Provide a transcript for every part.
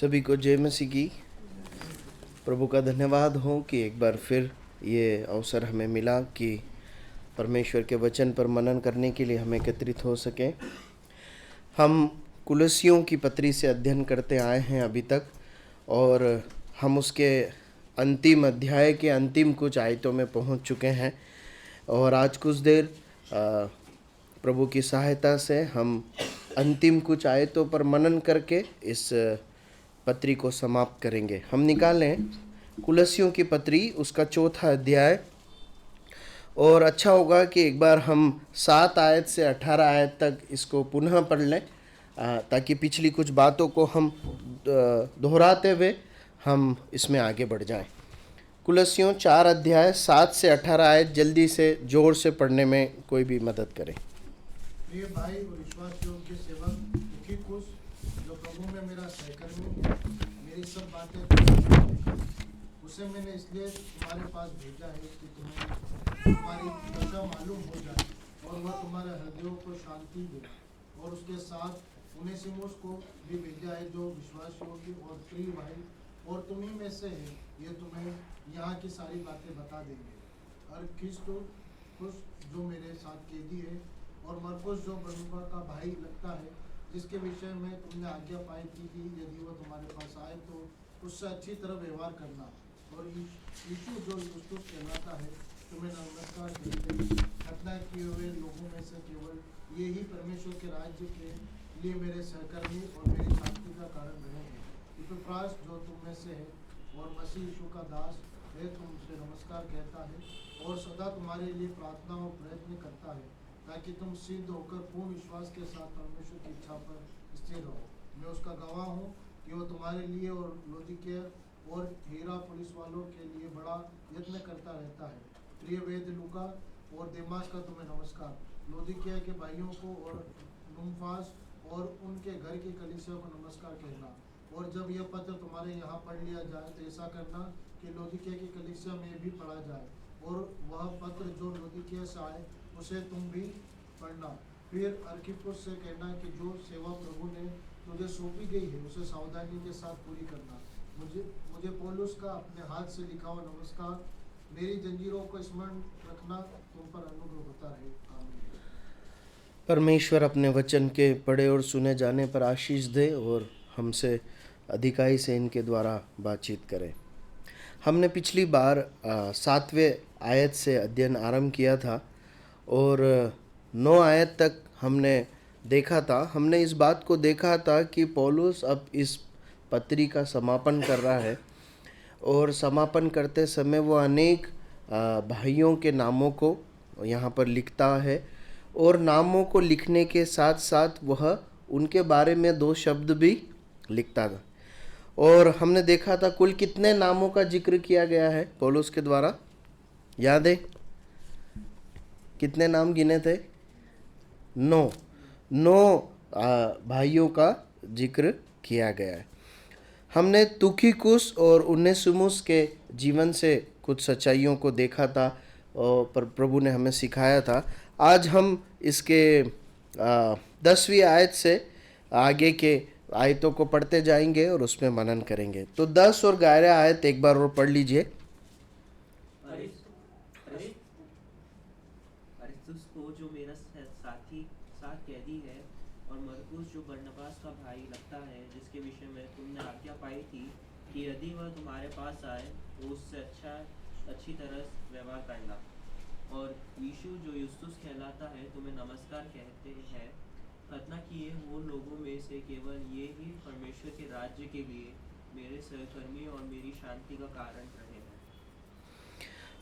सभी को जय मसीह की। प्रभु का धन्यवाद हो कि एक बार फिर ये अवसर हमें मिला कि परमेश्वर के वचन पर मनन करने के लिए हम एकत्रित हो सकें। हम कुलसियों की पत्री से अध्ययन करते आए हैं अभी तक, और हम उसके अंतिम अध्याय के अंतिम कुछ आयतों में पहुंच चुके हैं। और आज कुछ देर प्रभु की सहायता से हम अंतिम कुछ आयतों पर मनन करके इस पत्री को समाप्त करेंगे। हम निकालें कुलसियों की पत्री, उसका 4था अध्याय। और अच्छा होगा कि एक बार हम 7 आयत से 18 आयत तक इसको पुनः पढ़ लें, ताकि पिछली कुछ बातों को हम दोहराते हुए हम इसमें आगे बढ़ जाएं। कुलसियों 4 अध्याय 7 से 18 आयत जल्दी से जोर से पढ़ने में कोई भी मदद करे। प्रिय भाई और विश्वास योग्य सेवक तुखिकुस, जो प्रभु में मेरा सहकर्मी है, मेरी सब बातें उसे मैंने इसलिए तुम्हारे पास भेजा है कि तुम्हें तुम्हारी दशा मालूम हो जाए और वह तुम्हारे हृदयों को शांति दे। और उसके साथ उनेसिमुस को भी भेजा है, जो विश्वास योग्य और प्रिय भाई और तुम्ही में से है। ये तुम्हें यहाँ की सारी बातें बता देंगे। और क्रिस्टुस जो मेरे साथ कैदी है, और मरकुस जो बरनबा का भाई लगता है, जिसके विषय में तुमने आज्ञा पाई थी कि यदि वह तुम्हारे पास आए तो उससे अच्छी तरह व्यवहार करना। और यीशु जो युस्तुस कहलाता है, तुम्हें नमस्कार कहते हैं। घटना किए हुए लोगों में से केवल ये ही परमेश्वर के राज्य के लिए मेरे सहकर्मी और मेरी शांति का कारण रहे हैं। इपफ्रास जो तुम में से है और मसीह यीशु का दास है, तुमसे नमस्कार कहता है और सदा तुम्हारे लिए प्रार्थना और प्रयत्न करता है, ताकि तुम सिद्ध होकर पूर्ण विश्वास के साथ परमेश्वर की इच्छा पर स्थिर रहो। मैं उसका गवाह हूँ कि वो तुम्हारे लिए और लौदीकिया और हीरा पुलिस वालों के लिए बड़ा यत्न करता रहता है। प्रिय वेद लूका और देमास का तुम्हें नमस्कार। लौदीकिया के भाइयों को और नुम्फास और उनके घर की कलीसिया को नमस्कार कहना। और जब यह पत्र तुम्हारे यहाँ पढ़ लिया जाए तो ऐसा करना कि लौदीकिया की कलीसिया में भी पढ़ा जाए, और वह पत्र जो लौदीकिया से आए उसे तुम भी पढ़ना। फिर अर्खिप्पुस से कहना कि जो सेवा प्रभु ने तुझे सौंपी गई है उसे सावधानी के साथ पूरी करना। मुझे पौलुस का अपने हाथ से लिखा हुआ नमस्कार। मेरी जंजीरों को स्मरण रखना तुम पर अनुग्रह होता रहे। आमीन। परमेश्वर अपने वचन के पढ़े और सुने जाने पर आशीष दे और हमसे अधिकाई से इनके द्वारा बातचीत करें। हमने पिछली बार 7वें आयत से अध्ययन आरंभ किया था और 9 आयत तक हमने देखा था। हमने इस बात को देखा था कि पौलुस अब इस पत्री का समापन कर रहा है, और समापन करते समय वो अनेक भाइयों के नामों को यहाँ पर लिखता है, और नामों को लिखने के साथ साथ वह उनके बारे में 2 शब्द भी लिखता था। और हमने देखा था कुल कितने नामों का जिक्र किया गया है पौलुस के द्वारा, याद है? कितने नाम गिने थे? 9 भाइयों का जिक्र किया गया है। हमने तुखिकुस और उनेसिमुस के जीवन से कुछ सच्चाइयों को देखा था और प्रभु ने हमें सिखाया था। आज हम इसके 10वीं आयत से आगे के आयतों को पढ़ते जाएंगे और उसमें मनन करेंगे। तो 10 और 11 आयत एक बार और पढ़ लीजिए। अरिस्तुस को जो मेरा साथ कैदी है, और मरकुस जो बरनबास का भाई लगता है, जिसके विषय में तुमने आज्ञा पाई थी कि यदि वह तुम्हारे पास आए तो उससे अच्छी तरह व्यवहार करना। और यीशु जो युस्तुस कहलाता है, तुम्हें नमस्कार कहते हैं। खतना किए वो लोगों में से केवल ये ही परमेश्वर के राज्य के लिए मेरे सहकर्मी और मेरी शांति का कारण रहे हैं।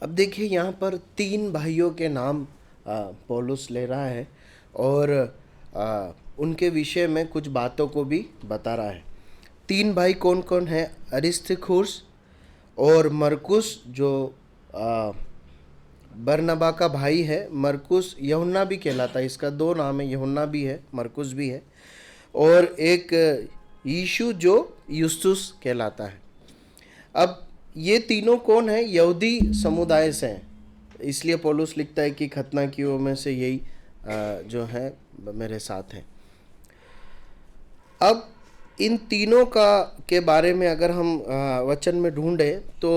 अब देखिए, यहाँ पर 3 भाइयों के नाम पौलुस ले रहा है और उनके विषय में कुछ बातों को भी बता रहा है। 3 भाई कौन कौन है? अरिस्तर्खुस और मरकुस जो बरनबा का भाई है। मरकुस यूहन्ना भी कहलाता है, इसका 2 नाम है, यूहन्ना भी है, मरकुस भी है। और एक यीशु जो युस्तुस कहलाता है। अब ये तीनों कौन है? यहूदी समुदाय से हैं, इसलिए पौलुस लिखता है कि खतना कियों में से यही जो है मेरे साथ है। अब इन तीनों के बारे में अगर हम वचन में ढूंढे तो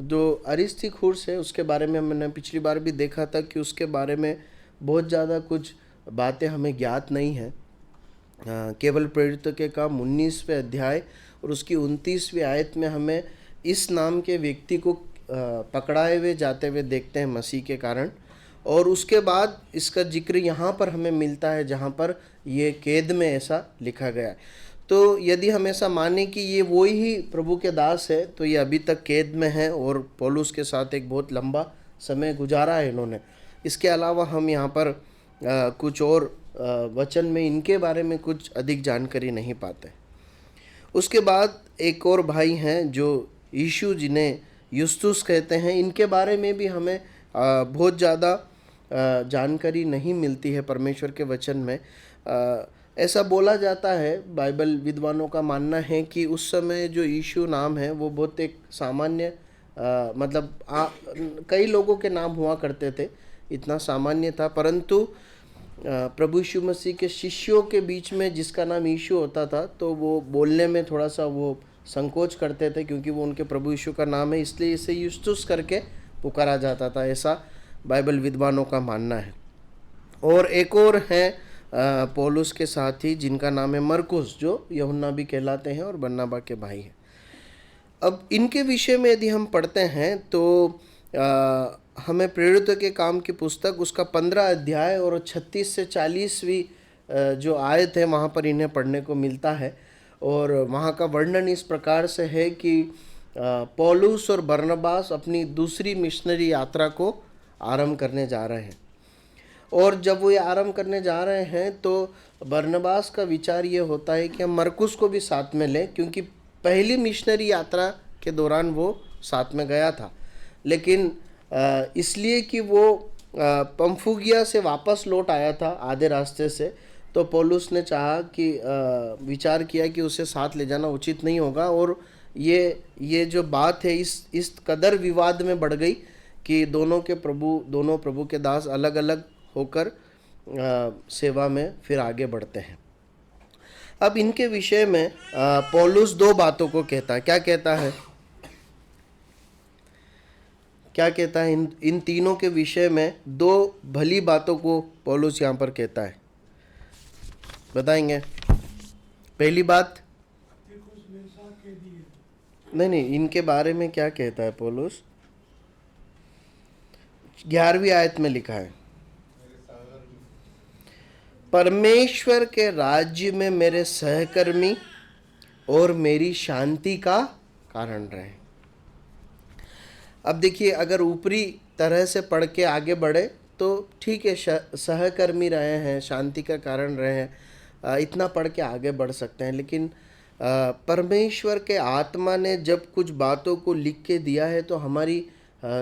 जो अरिस्तर्खुस है उसके बारे में हमने पिछली बार भी देखा था कि उसके बारे में बहुत ज़्यादा कुछ बातें हमें ज्ञात नहीं है। केवल प्रेरितों के काम 19वें अध्याय और उसकी 29वीं आयत में हमें इस नाम के व्यक्ति को पकड़ाए हुए जाते हुए देखते हैं मसीह के कारण, और उसके बाद इसका जिक्र यहाँ पर हमें मिलता है जहाँ पर ये कैद में ऐसा लिखा गया है। तो यदि हम ऐसा माने कि ये वही ही प्रभु के दास है तो ये अभी तक कैद में है और पौलुस के साथ एक बहुत लंबा समय गुजारा है इन्होंने। इसके अलावा हम यहाँ पर कुछ और वचन में इनके बारे में कुछ अधिक जानकारी नहीं पाते। उसके बाद एक और भाई हैं जो यीशु, जिन्हें युस्तुस कहते हैं, इनके बारे में भी हमें बहुत ज़्यादा जानकारी नहीं मिलती है परमेश्वर के वचन में। ऐसा बोला जाता है, बाइबल विद्वानों का मानना है कि उस समय जो यीशु नाम है वो बहुत एक सामान्य मतलब कई लोगों के नाम हुआ करते थे, इतना सामान्य था, परंतु प्रभु यीशु मसीह के शिष्यों के बीच में जिसका नाम यीशु होता था तो वो बोलने में थोड़ा सा वो संकोच करते थे क्योंकि वो उनके प्रभु यीशु का नाम है, इसलिए इसे युस्तुस करके पुकारा जाता था, ऐसा बाइबल विद्वानों का मानना है। और एक और है पौलुस के साथी जिनका नाम है मरकुस, जो यूहन्ना भी कहलाते हैं और बरनबा के भाई हैं। अब इनके विषय में यदि हम पढ़ते हैं तो हमें प्रेरितों के काम की पुस्तक उसका 15 अध्याय और 36 से 40वीं जो आयत है वहाँ पर इन्हें पढ़ने को मिलता है, और वहाँ का वर्णन इस प्रकार से है कि पौलुस और बरनबास अपनी दूसरी मिशनरी यात्रा को आरंभ करने जा रहे हैं। और जब वो ये आरंभ करने जा रहे हैं तो बरनबास का विचार ये होता है कि हम मरकुस को भी साथ में लें, क्योंकि पहली मिशनरी यात्रा के दौरान वो साथ में गया था, लेकिन इसलिए कि वो पंफुगिया से वापस लौट आया था आधे रास्ते से, तो पौलुस ने चाहा कि विचार किया कि उसे साथ ले जाना उचित नहीं होगा, और ये जो बात है इस कदर विवाद में बढ़ गई कि दोनों प्रभु के दास अलग अलग होकर सेवा में फिर आगे बढ़ते हैं। अब इनके विषय में पौलुस दो बातों को कहता है। क्या कहता है? इन तीनों के विषय में दो भली बातों को पौलुस यहाँ पर कहता है, बताएंगे? पहली बात नहीं, इनके बारे में क्या कहता है पौलुस? 11वीं आयत में लिखा है, परमेश्वर के राज्य में मेरे सहकर्मी और मेरी शांति का कारण रहे। अब देखिए, अगर ऊपरी तरह से पढ़ के आगे बढ़े तो ठीक है, सहकर्मी रहे हैं, शांति का कारण रहे हैं, इतना पढ़ के आगे बढ़ सकते हैं, लेकिन परमेश्वर के आत्मा ने जब कुछ बातों को लिख के दिया है तो हमारी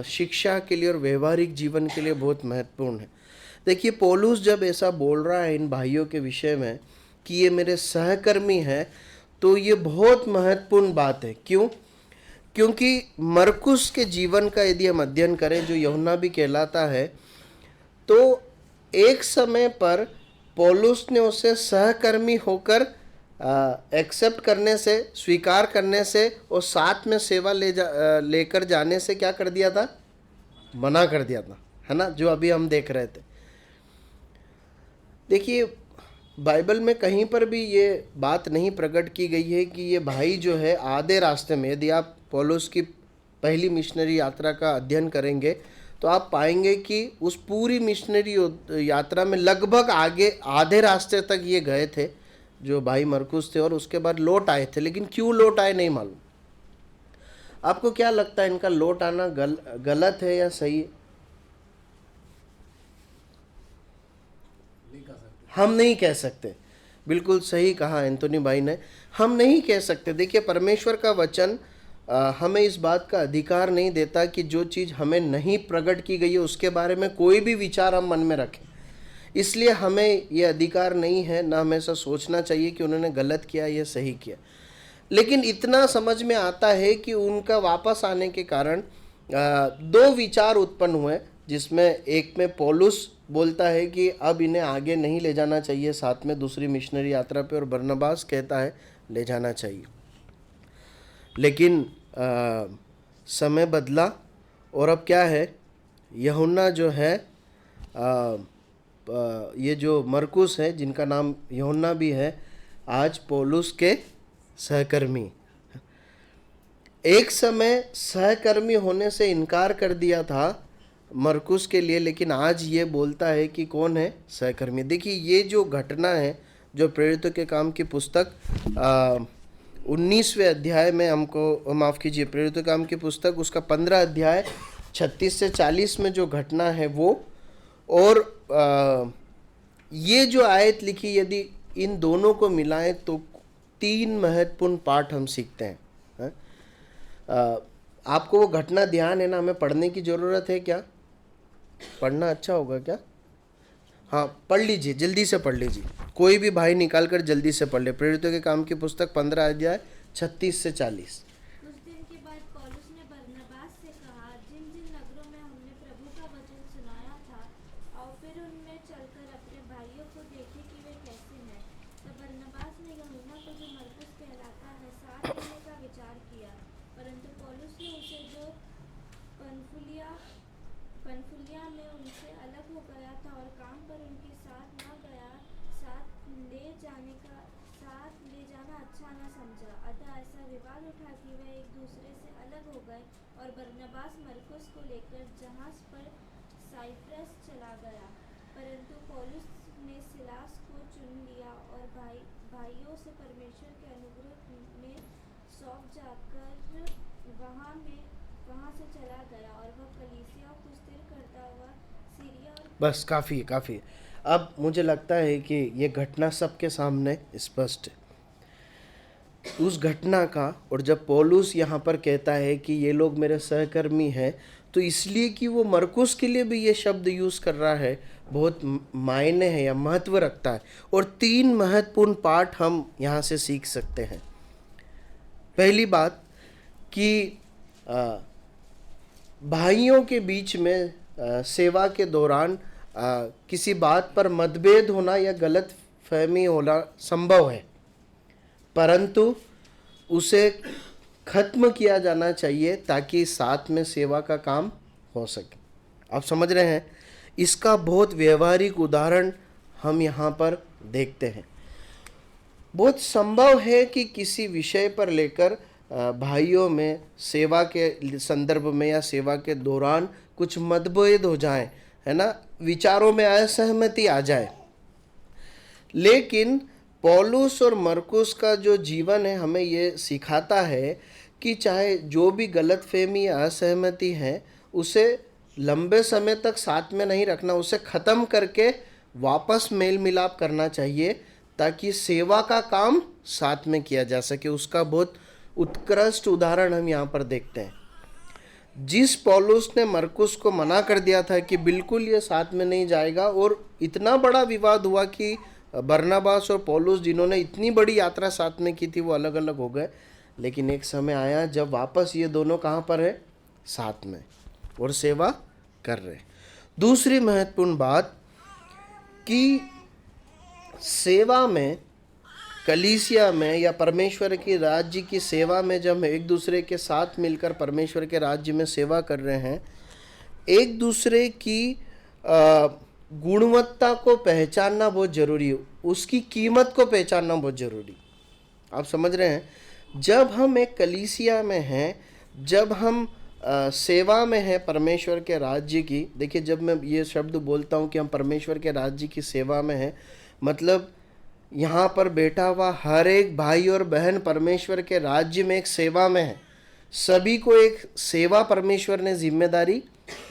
शिक्षा के लिए और व्यवहारिक जीवन के लिए बहुत महत्वपूर्ण है। देखिए, पौलुस जब ऐसा बोल रहा है इन भाइयों के विषय में कि ये मेरे सहकर्मी हैं, तो ये बहुत महत्वपूर्ण बात है। क्यों? क्योंकि मरकुस के जीवन का यदि हम अध्ययन करें, जो यूहन्ना भी कहलाता है, तो एक समय पर पौलुस ने उसे सहकर्मी होकर एक्सेप्ट करने से, स्वीकार करने से और साथ में सेवा लेकर जाने से क्या कर दिया था? मना कर दिया था, है ना, जो अभी हम देख रहे थे। देखिए, बाइबल में कहीं पर भी ये बात नहीं प्रकट की गई है कि ये भाई जो है आधे रास्ते में, यदि आप पौलुस की पहली मिशनरी यात्रा का अध्ययन करेंगे तो आप पाएंगे कि उस पूरी मिशनरी यात्रा में लगभग आधे रास्ते तक ये गए थे, जो भाई मरकुस थे, और उसके बाद लौट आए थे। लेकिन क्यों लौट आए नहीं मालूम। आपको क्या लगता है, इनका लौट आना गलत है या सही है? हम नहीं कह सकते। बिल्कुल सही कहा एंथोनी भाई ने, हम नहीं कह सकते। देखिए, परमेश्वर का वचन हमें इस बात का अधिकार नहीं देता कि जो चीज़ हमें नहीं प्रकट की गई है उसके बारे में कोई भी विचार हम मन में रखें। इसलिए हमें ये अधिकार नहीं है, ना हमें ऐसा सोचना चाहिए कि उन्होंने गलत किया या सही किया। लेकिन इतना समझ में आता है कि उनका वापस आने के कारण दो विचार उत्पन्न हुए, जिसमें एक में पौलुस बोलता है कि अब इन्हें आगे नहीं ले जाना चाहिए साथ में दूसरी मिशनरी यात्रा पे, और बरनबास कहता है ले जाना चाहिए। लेकिन समय बदला और अब क्या है, यूहन्ना जो है ये जो मरकुस है, जिनका नाम यूहन्ना भी है, आज पौलुस के सहकर्मी। एक समय सहकर्मी होने से इनकार कर दिया था मरकुस के लिए, लेकिन आज ये बोलता है कि कौन है सहकर्मी। देखिए ये जो घटना है, जो प्रेरितों के काम की पुस्तक 19वें अध्याय में हमको, माफ़ कीजिए, प्रेरितों के काम की पुस्तक उसका 15 अध्याय 36 से 40 में जो घटना है वो, और ये जो आयत लिखी, यदि इन दोनों को मिलाएं तो 3 महत्वपूर्ण पाठ हम सीखते हैं। आपको वो घटना ध्यान है ना, हमें पढ़ने की ज़रूरत है क्या? पढ़ना अच्छा होगा क्या? हाँ, पढ़ लीजिए, जल्दी से पढ़ लीजिए, कोई भी भाई निकाल कर जल्दी से पढ़ ले। प्रेरितों के काम की पुस्तक 15 अध्याय 36 से 40। कुछ दिन के बाद पौलुस ने बरनबास से कहा, जिन जिन नगरों में हमने प्रभु का वचन सुनाया था, और फिर उनमें चलकर अपने भाइयों को देखे कि वे कैसे हैं। तब बरनबास ने यूहन्ना को, जो मरकुस कहलाता है, साथ लेने का विचार किया। परंतु पौलुस ने उसे, जो पन्फुलिया में उनसे अलग हो गया था और काम पर उनके साथ न गया, साथ ले जाना अच्छा न समझा। अतः ऐसा विवाद उठा कि वे एक दूसरे से अलग हो गए, और बरनबास मरकुस को लेकर जहाज पर साइप्रस चला गया। परंतु पौलुस ने सिलास को चुन लिया और भाइयों से परमेश्वर के अनुग्रह में सौंप जाकर वहाँ से चला गया, और वह कलीसिया को स्थिर करता हुआ सीरिया और बस काफ़ी है, काफ़ी है। अब मुझे लगता है कि ये घटना सबके सामने स्पष्ट है, उस घटना का। और जब पौलुस यहाँ पर कहता है कि ये लोग मेरे सहकर्मी हैं, तो इसलिए कि वो मरकुस के लिए भी ये शब्द यूज़ कर रहा है, बहुत मायने है या महत्व रखता है। और 3 महत्वपूर्ण पाठ हम यहाँ से सीख सकते हैं। पहली बात कि भाइयों के बीच में सेवा के दौरान किसी बात पर मतभेद होना या गलत फहमी होना संभव है, परंतु उसे खत्म किया जाना चाहिए ताकि साथ में सेवा का काम हो सके। आप समझ रहे हैं? इसका बहुत व्यवहारिक उदाहरण हम यहाँ पर देखते हैं। बहुत संभव है कि किसी विषय पर लेकर भाइयों में सेवा के संदर्भ में या सेवा के दौरान कुछ मतभेद हो जाए, है ना, विचारों में असहमति आ जाए। लेकिन पौलुस और मरकुस का जो जीवन है हमें ये सिखाता है कि चाहे जो भी गलतफहमी या असहमति है, उसे लंबे समय तक साथ में नहीं रखना, उसे ख़त्म करके वापस मेल मिलाप करना चाहिए ताकि सेवा का काम साथ में किया जा सके। उसका बहुत उत्कृष्ट उदाहरण हम यहाँ पर देखते हैं। जिस पौलुस ने मरकुस को मना कर दिया था कि बिल्कुल ये साथ में नहीं जाएगा, और इतना बड़ा विवाद हुआ कि बरनबास और पौलुस, जिन्होंने इतनी बड़ी यात्रा साथ में की थी, वो अलग अलग हो गए। लेकिन एक समय आया जब वापस ये दोनों कहाँ पर है? साथ में, और सेवा कर रहे। दूसरी महत्वपूर्ण बात कि सेवा में, कलीसिया में या परमेश्वर की राज्य की सेवा में, जब हम एक दूसरे के साथ मिलकर परमेश्वर के राज्य में सेवा कर रहे हैं, एक दूसरे की गुणवत्ता को पहचानना बहुत ज़रूरी है, उसकी कीमत को पहचानना बहुत ज़रूरी। आप समझ रहे हैं? जब हम एक कलीसिया में हैं, जब हम सेवा में हैं परमेश्वर के राज्य की, देखिए जब मैं ये शब्द बोलता हूँ कि हम परमेश्वर के राज्य की सेवा में हैं, मतलब यहाँ पर बैठा हुआ हर एक भाई और बहन परमेश्वर के राज्य में एक सेवा में है। सभी को एक सेवा परमेश्वर ने जिम्मेदारी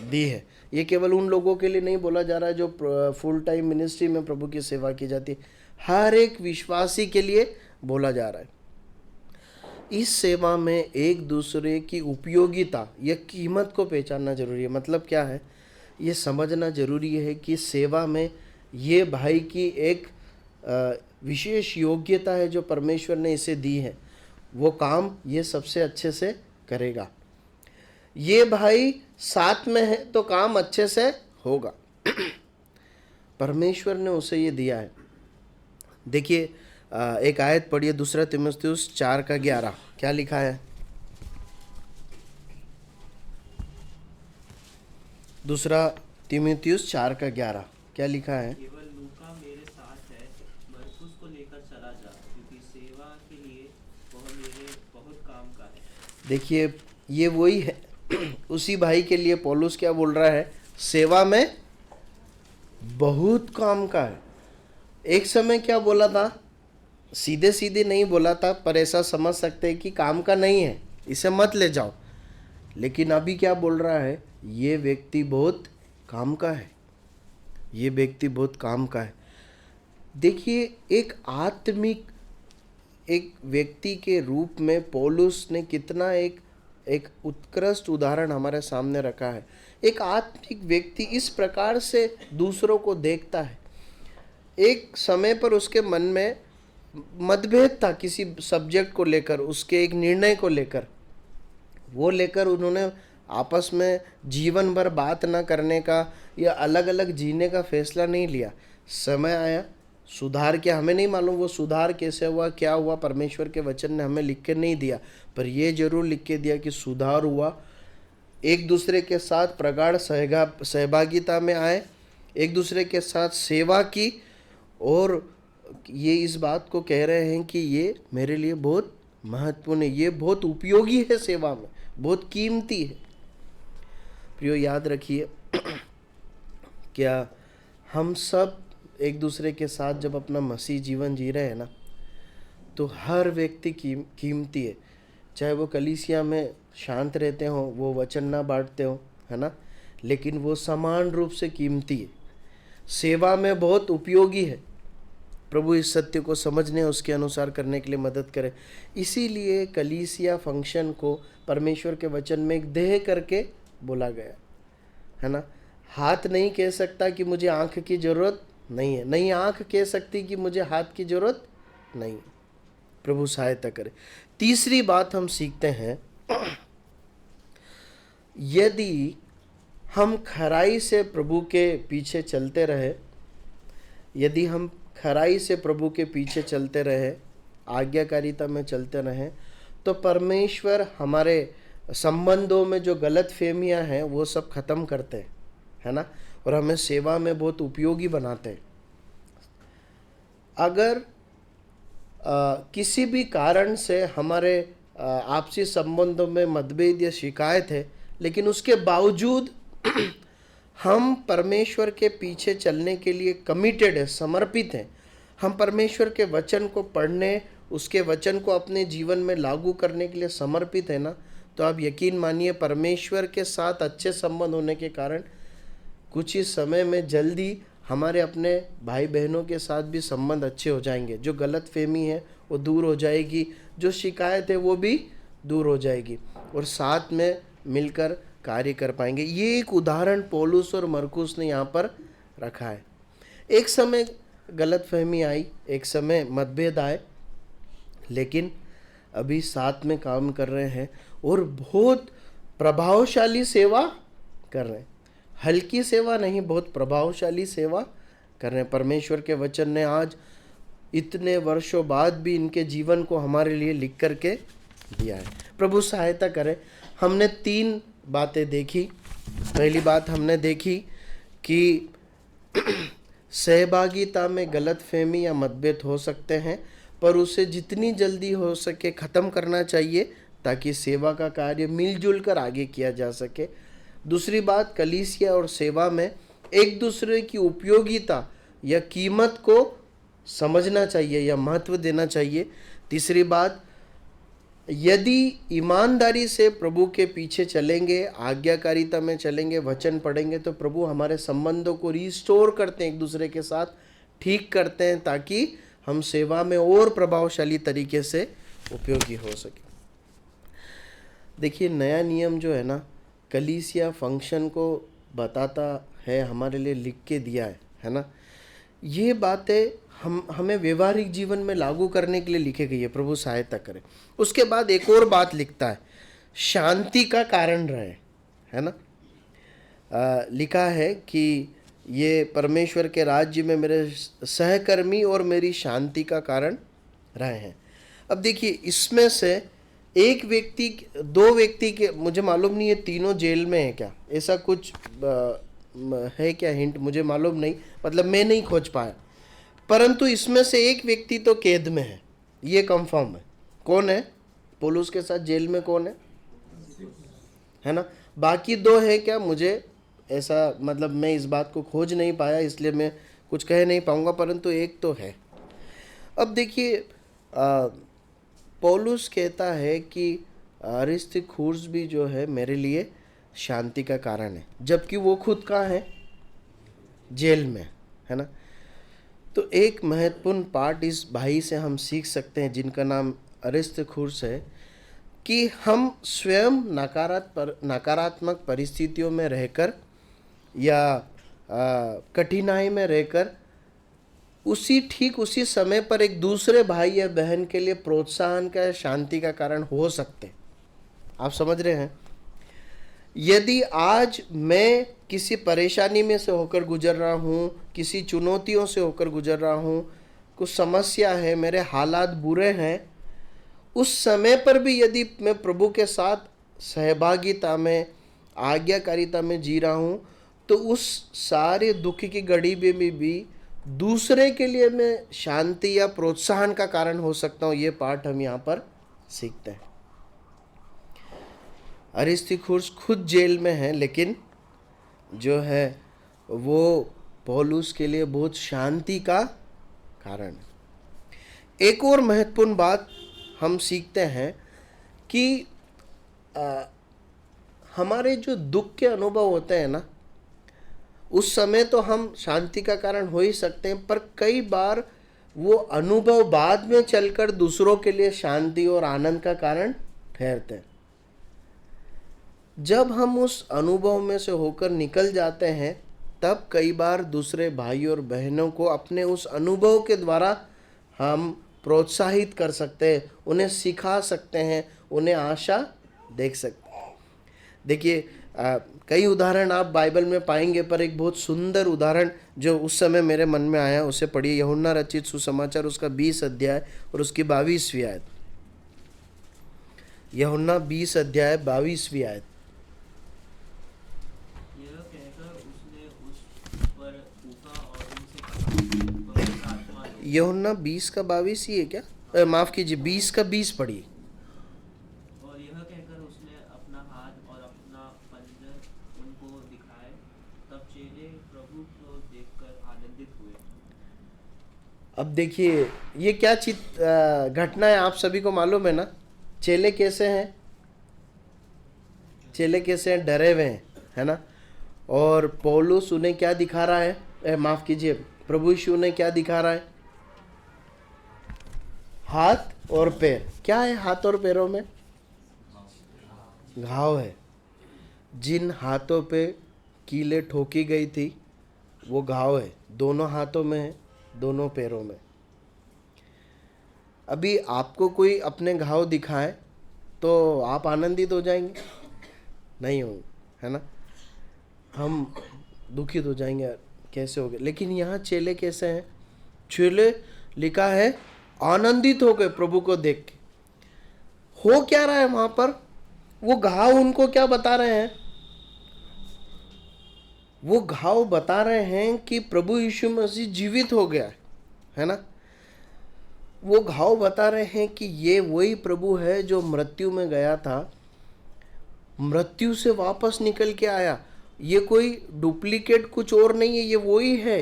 दी है। ये केवल उन लोगों के लिए नहीं बोला जा रहा है जो फुल टाइम मिनिस्ट्री में प्रभु की सेवा की जाती है, हर एक विश्वासी के लिए बोला जा रहा है। इस सेवा में एक दूसरे की उपयोगिता या कीमत को पहचानना जरूरी है। मतलब क्या है? ये समझना जरूरी है कि सेवा में ये भाई की एक विशेष योग्यता है जो परमेश्वर ने इसे दी है, वो काम ये सबसे अच्छे से करेगा। ये भाई साथ में है तो काम अच्छे से होगा। परमेश्वर ने उसे ये दिया है। देखिए एक आयत पढ़िए, 2 तीमुथियुस 4:11। क्या लिखा है? 2 तीमुथियुस 4:11 क्या लिखा है? केवल लूका मेरे साथ है, मरकुस को लेकर चला जा, क्योंकि सेवा के लिए वह मेरे बहुत काम का है। देखिए, ये वही है उसी भाई के लिए पौलुस क्या बोल रहा है? सेवा में बहुत काम का है। एक समय क्या बोला था? सीधे सीधे नहीं बोला था, पर ऐसा समझ सकते हैं कि काम का नहीं है, इसे मत ले जाओ। लेकिन अभी क्या बोल रहा है? ये व्यक्ति बहुत काम का है, ये व्यक्ति बहुत काम का है। देखिए, एक आत्मिक एक व्यक्ति के रूप में पौलुस ने कितना एक उत्कृष्ट उदाहरण हमारे सामने रखा है। एक आत्मिक व्यक्ति इस प्रकार से दूसरों को देखता है। एक समय पर उसके मन में मतभेद था किसी सब्जेक्ट को लेकर, उसके एक निर्णय को लेकर, वो लेकर उन्होंने आपस में जीवन भर बात ना करने का या अलग अलग जीने का फैसला नहीं लिया। समय आया, सुधार किया। हमें नहीं मालूम वो सुधार कैसे हुआ, क्या हुआ, परमेश्वर के वचन ने हमें लिख के नहीं दिया, पर ये जरूर लिख के दिया कि सुधार हुआ। एक दूसरे के साथ प्रगाढ़ सहभागिता में आए, एक दूसरे के साथ सेवा की, और ये इस बात को कह रहे हैं कि ये मेरे लिए बहुत महत्वपूर्ण है, ये बहुत उपयोगी है, सेवा में बहुत कीमती है। प्रियो, याद रखिए क्या हम सब एक दूसरे के साथ जब अपना मसीह जीवन जी रहे हैं ना, तो हर व्यक्ति कीमती है। चाहे वो कलीसिया में शांत रहते हो, वो वचन ना बांटते हो, है ना, लेकिन वो समान रूप से कीमती है, सेवा में बहुत उपयोगी है। प्रभु इस सत्य को समझने, उसके अनुसार करने के लिए मदद करे। इसीलिए कलीसिया फंक्शन को परमेश्वर के वचन में एक देह करके बोला गया, है ना। हाथ नहीं कह सकता कि मुझे आंख की जरूरत नहीं है, नहीं आंख कह सकती कि मुझे हाथ की जरूरत नहीं है। प्रभु सहायता करे। तीसरी बात हम सीखते हैं, यदि हम खराई से प्रभु के पीछे चलते रहे, यदि हम खराई से प्रभु के पीछे चलते रहे, आज्ञाकारिता में चलते रहे, तो परमेश्वर हमारे संबंधों में जो गलत फहमियाँ हैं वो सब खत्म करते हैं, है ना, और हमें सेवा में बहुत उपयोगी बनाते हैं। अगर किसी भी कारण से हमारे आपसी संबंधों में मतभेद या शिकायत है, लेकिन उसके बावजूद हम परमेश्वर के पीछे चलने के लिए कमिटेड है, समर्पित हैं, हम परमेश्वर के वचन को पढ़ने, उसके वचन को अपने जीवन में लागू करने के लिए समर्पित है ना, तो आप यकीन मानिए परमेश्वर के साथ अच्छे संबंध होने के कारण कुछ ही समय में जल्दी हमारे अपने भाई बहनों के साथ भी संबंध अच्छे हो जाएंगे। जो गलत फहमी है वो दूर हो जाएगी, जो शिकायत है वो भी दूर हो जाएगी, और साथ में मिलकर कार्य कर पाएंगे। ये एक उदाहरण पौलुस और मरकुस ने यहाँ पर रखा है। एक समय गलत फहमी आई, एक समय मतभेद आए, लेकिन अभी साथ में काम कर रहे हैं और बहुत प्रभावशाली सेवा कर रहे हैं। हल्की सेवा नहीं, बहुत प्रभावशाली सेवा कर रहे हैं। परमेश्वर के वचन ने आज इतने वर्षों बाद भी इनके जीवन को हमारे लिए लिख करके दिया है। प्रभु सहायता करे। हमने 3 बातें देखी। पहली बात हमने देखी कि सहभागिता में गलतफहमी या मतभेद हो सकते हैं, पर उसे जितनी जल्दी हो सके ख़त्म करना चाहिए ताकि सेवा का कार्य मिलजुल कर आगे किया जा सके। दूसरी बात, कलीसिया और सेवा में एक दूसरे की उपयोगिता या कीमत को समझना चाहिए या महत्व देना चाहिए। तीसरी बात, यदि ईमानदारी से प्रभु के पीछे चलेंगे, आज्ञाकारिता में चलेंगे, वचन पढ़ेंगे, तो प्रभु हमारे संबंधों को रिस्टोर करते हैं, एक दूसरे के साथ ठीक करते हैं, ताकि हम सेवा में और प्रभावशाली तरीके से उपयोगी हो सके। देखिए, नया नियम जो है ना, कलीसिया फंक्शन को बताता है, हमारे लिए लिख के दिया है ना। ये बातें हमें व्यवहारिक जीवन में लागू करने के लिए लिखी गई है। प्रभु सहायता करे। उसके बाद एक और बात लिखता है, शांति का कारण रहे, है ना। लिखा है कि ये परमेश्वर के राज्य में मेरे सहकर्मी और मेरी शांति का कारण रहे हैं। अब देखिए, इसमें से एक व्यक्ति, दो व्यक्ति के, मुझे मालूम नहीं है तीनों जेल में है क्या, ऐसा कुछ है क्या हिंट, मुझे मालूम नहीं, मतलब मैं नहीं खोज पाया। परंतु इसमें से एक व्यक्ति तो कैद में है, ये कंफर्म है। कौन है? पौलुस के साथ जेल में कौन है ना? बाकी दो है क्या, मुझे ऐसा, मतलब मैं इस बात को खोज नहीं पाया, इसलिए मैं कुछ कह नहीं पाऊंगा, परंतु एक तो है। अब देखिए, पौलुस कहता है कि अरिस्तर्खुस भी जो है मेरे लिए शांति का कारण है, जबकि वो खुद कहाँ है? जेल में, है ना? तो एक महत्वपूर्ण पार्ट इस भाई से हम सीख सकते हैं, जिनका नाम अरिस्तर्खुस है, कि हम स्वयं नकारात्मक परिस्थितियों में रहकर या कठिनाई में रहकर उसी समय पर एक दूसरे भाई या बहन के लिए प्रोत्साहन का, शांति का कारण हो सकते। आप समझ रहे हैं? यदि आज मैं किसी परेशानी में से होकर गुजर रहा हूँ, किसी चुनौतियों से होकर गुजर रहा हूँ, कुछ समस्या है, मेरे हालात बुरे हैं, उस समय पर भी यदि मैं प्रभु के साथ सहभागिता में, आज्ञाकारिता में जी रहा हूँ, तो उस सारे दुख की घड़ी में भी दूसरे के लिए मैं शांति या प्रोत्साहन का कारण हो सकता हूँ। ये पाठ हम यहाँ पर सीखते हैं। अरिस्तर्खुस खुद जेल में है, लेकिन जो है वो पौलुस के लिए बहुत शांति का कारण है। एक और महत्वपूर्ण बात हम सीखते हैं कि हमारे जो दुख के अनुभव होते हैं ना, उस समय तो हम शांति का कारण हो ही सकते हैं, पर कई बार वो अनुभव बाद में चलकर दूसरों के लिए शांति और आनंद का कारण ठहरते हैं। जब हम उस अनुभव में से होकर निकल जाते हैं, तब कई बार दूसरे भाई और बहनों को अपने उस अनुभव के द्वारा हम प्रोत्साहित कर सकते हैं, उन्हें सिखा सकते हैं, उन्हें आशा देख सकते हैं। देखिए, कई उदाहरण आप बाइबल में पाएंगे, पर एक बहुत सुंदर उदाहरण जो उस समय मेरे मन में आया, उसे पढ़िए। यूहन्ना रचित सुसमाचार, उसका 20 अध्याय और उसकी 22वीं आयत। यूहन्ना 20 अध्याय 22वीं आयत। यह कहकर उसने उस पर फूंका और उनसे कहा, पवित्र आत्मा लो। यूहन्ना 20 का 22 ही है क्या? माफ कीजिए, 20 का 20 पढ़िए। और यह कहकर उसने अपना हाथ और अपना पंजर उनको दिखाए। तब चेले प्रभु को देखकर आनंदित हुए। अब देखिए, ये क्या घटना है, आप सभी को मालूम है ना? चेले कैसे हैं? चेले कैसे हैं? डरे हुए हैं, है ना? और पौलुस उन्हें क्या दिखा रहा है? माफ कीजिए, प्रभु यीशु उन्हें क्या दिखा रहा है? हाथ और पैर। क्या है हाथ और पैरों में? घाव है। जिन हाथों पे कीले ठोकी गई थी, वो घाव है, दोनों हाथों में है, दोनों पैरों में। अभी आपको कोई अपने घाव दिखाए तो आप आनंदित हो जाएंगे? नहीं होंगे, है ना? हम दुखित हो जाएंगे, कैसे हो गए? लेकिन यहाँ चेले कैसे हैं? चेले लिखा है आनंदित हो गए प्रभु को देख के। हो क्या रहा है वहां पर? वो घाव उनको क्या बता रहे हैं? वो घाव बता रहे हैं कि प्रभु यीशु मसीह जीवित हो गया है ना? वो घाव बता रहे हैं कि ये वही प्रभु है जो मृत्यु में गया था, मृत्यु से वापस निकल के आया। ये कोई डुप्लीकेट कुछ और नहीं है, ये वही है।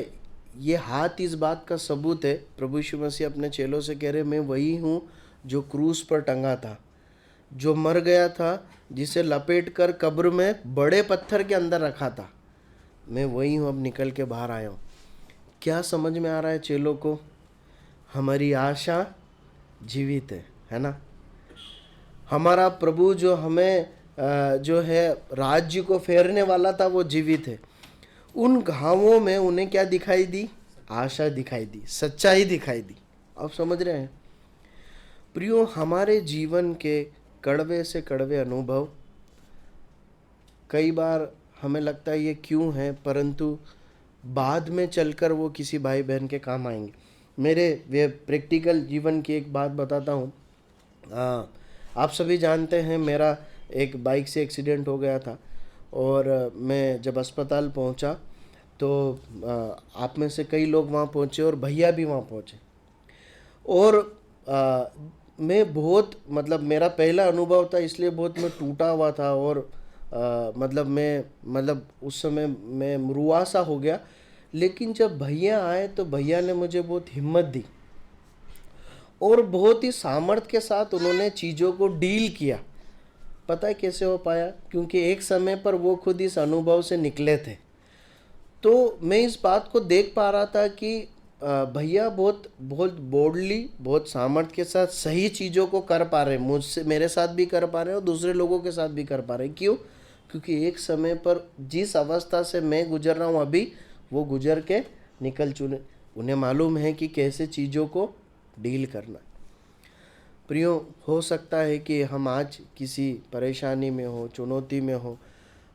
ये हाथ इस बात का सबूत है। प्रभु यीशु मसीह अपने चेलों से कह रहे, मैं वही हूँ जो क्रूस पर टंगा था, जो मर गया था, जिसे लपेट कर कब्र में बड़े पत्थर के अंदर रखा था। मैं वही हूँ, अब निकल के बाहर आया हूँ। क्या समझ में आ रहा है चेलों को? हमारी आशा जीवित है ना? हमारा प्रभु जो हमें जो है राज्य को फेरने वाला था, वो जीवित है। उन घावों में उन्हें क्या दिखाई दी? आशा दिखाई दी, सच्चाई दिखाई दी। आप समझ रहे हैं प्रियो? हमारे जीवन के कड़वे से कड़वे अनुभव कई बार हमें लगता है ये क्यों है, परंतु बाद में चलकर वो किसी भाई बहन के काम आएंगे। मेरे वे प्रैक्टिकल जीवन की एक बात बताता हूँ। आप सभी जानते हैं मेरा एक बाइक से एक्सीडेंट हो गया था, और मैं जब अस्पताल पहुँचा तो आप में से कई लोग वहाँ पहुँचे और भैया भी वहाँ पहुँचे। और मैं बहुत मतलब मेरा पहला अनुभव था, इसलिए बहुत मैं टूटा हुआ था, और मतलब उस समय मैं रुआसा हो गया। लेकिन जब भैया आए तो भैया ने मुझे बहुत हिम्मत दी और बहुत ही सामर्थ्य के साथ उन्होंने चीज़ों को डील किया। पता है कैसे हो पाया? क्योंकि एक समय पर वो खुद इस अनुभव से निकले थे। तो मैं इस बात को देख पा रहा था कि भैया बहुत बहुत बोल्डली, बहुत सामर्थ्य के साथ सही चीज़ों को कर पा रहे हैं। मुझसे, मेरे साथ भी कर पा रहे हैं और दूसरे लोगों के साथ भी कर पा रहे हैं। क्यों? क्योंकि एक समय पर जिस अवस्था से मैं गुजर रहा हूँ अभी, वो गुजर के निकल चुके। उन्हें मालूम है कि कैसे चीज़ों को डील करना। प्रियो, हो सकता है कि हम आज किसी परेशानी में हो, चुनौती में हो,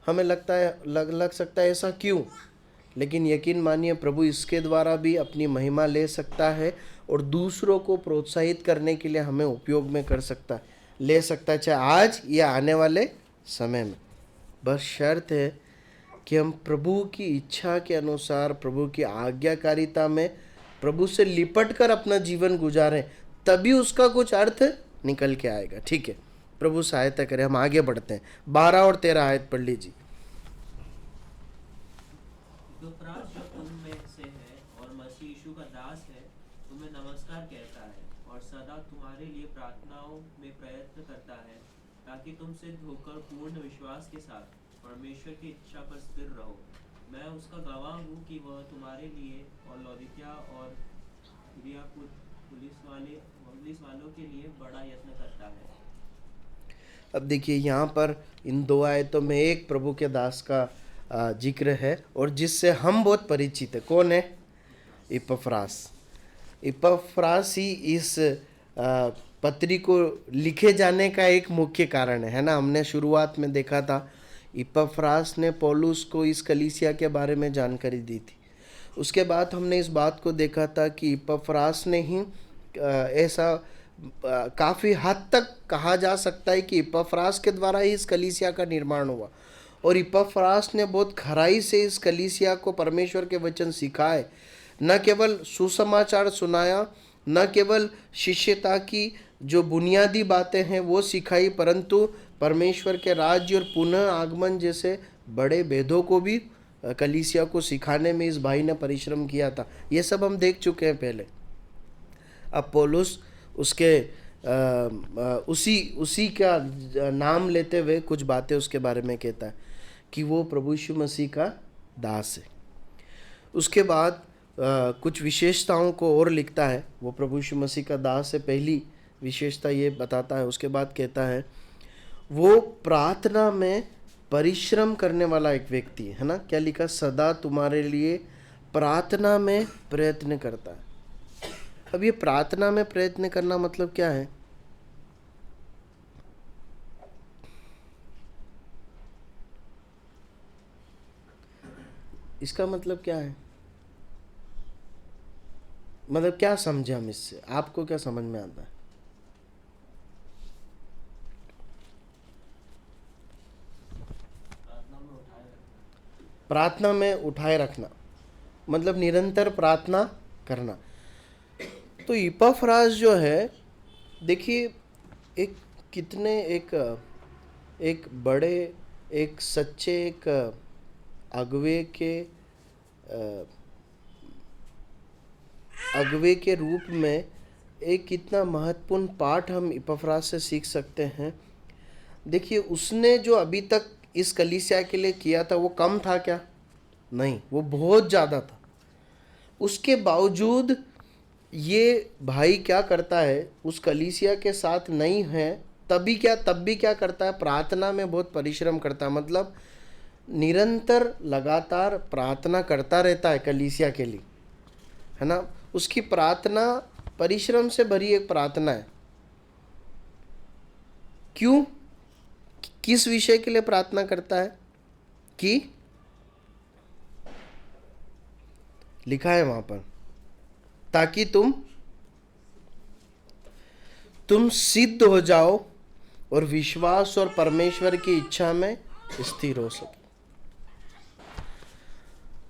हमें लगता है लग सकता है ऐसा क्यों? लेकिन यकीन मानिए, प्रभु इसके द्वारा भी अपनी महिमा ले सकता है और दूसरों को प्रोत्साहित करने के लिए हमें उपयोग में ले सकता है, चाहे आज या आने वाले समय में। बस शर्त है कि हम प्रभु की इच्छा के अनुसार, प्रभु की आज्ञाकारिता में प्रभु से लिपट कर अपना जीवन गुजारें, तभी उसका कुछ अर्थ निकल के आएगा। ठीक है, प्रभु सहायता करे। हम आगे बढ़ते हैं। 12 और 13 आयत पढ़ लीजिए। दुपराज जो तुम में से है और मसीह यीशु का दास है, तुम्हें नमस्कार कहता है और सदा तुम्हारे लिए प्रार्थनाओं में प्रयत्न करता है, ताकि तुम सिद्ध होकर पूर्ण विश्वास के साथ परमेश्वर की इच्छा पर स्थिर रहो। मैं उसका गवाह हूँ कि वह तुम्हारे लिए और लौदीकिया और पुलिस वालों के लिए बड़ा यत्न करता है। अब देखिए, यहाँ पर इन 2 आयतों में एक प्रभु के दास का जिक्र है और जिससे हम बहुत परिचित है। कौन है? इपफ्रास। इपफ्रास ही इस पत्री को लिखे जाने का एक मुख्य कारण है ना। हमने शुरुआत में देखा था, इपफ्रास ने पौलुस को इस कलीसिया के बारे में जानकारी दी थी। उसके बाद हमने इस बात को देखा था कि इपफ्रास ने ही ऐसा काफ़ी हद तक कहा जा सकता है कि इपफ्रास के द्वारा ही इस कलीसिया का निर्माण हुआ, और इपफ्रास ने बहुत खराई से इस कलीसिया को परमेश्वर के वचन सिखाए। न केवल सुसमाचार सुनाया, न केवल शिष्यता की जो बुनियादी बातें हैं वो सिखाई, परंतु परमेश्वर के राज्य और पुनः आगमन जैसे बड़े भेदों को भी कलीसिया को सिखाने में इस भाई ने परिश्रम किया था। ये सब हम देख चुके हैं पहले। अब पौलुस उसके उसी का नाम लेते हुए कुछ बातें उसके बारे में कहता है कि वो प्रभु यीशु मसीह का दास है। उसके बाद कुछ विशेषताओं को और लिखता है। वो प्रभु यीशु मसीह का दास है, पहली विशेषता ये बताता है। उसके बाद कहता है वो प्रार्थना में परिश्रम करने वाला एक व्यक्ति है ना। क्या लिखा? सदा तुम्हारे लिए प्रार्थना में प्रयत्न करता है। अब ये प्रार्थना में प्रयत्न करना मतलब क्या है? इसका मतलब क्या है? मतलब क्या समझे हम इससे? आपको क्या समझ में आता है? प्रार्थना में उठाए रखना मतलब निरंतर प्रार्थना करना। तो इपफ्रास जो है, देखिए, एक बड़े, एक सच्चे, एक अगुवे के रूप में एक कितना महत्वपूर्ण पाठ हम इपफ्रास से सीख सकते हैं। देखिए, उसने जो अभी तक इस कलीसिया के लिए किया था वो कम था क्या? नहीं, वो बहुत ज़्यादा था। उसके बावजूद ये भाई क्या करता है, उस कलीसिया के साथ नहीं है तब भी क्या करता है? प्रार्थना में बहुत परिश्रम करता है। मतलब निरंतर लगातार प्रार्थना करता रहता है कलीसिया के लिए, है ना। उसकी प्रार्थना परिश्रम से भरी एक प्रार्थना है। क्यों? किस विषय के लिए प्रार्थना करता है? कि लिखा है वहां पर, ताकि तुम सिद्ध हो जाओ और विश्वास और परमेश्वर की इच्छा में स्थिर हो सके।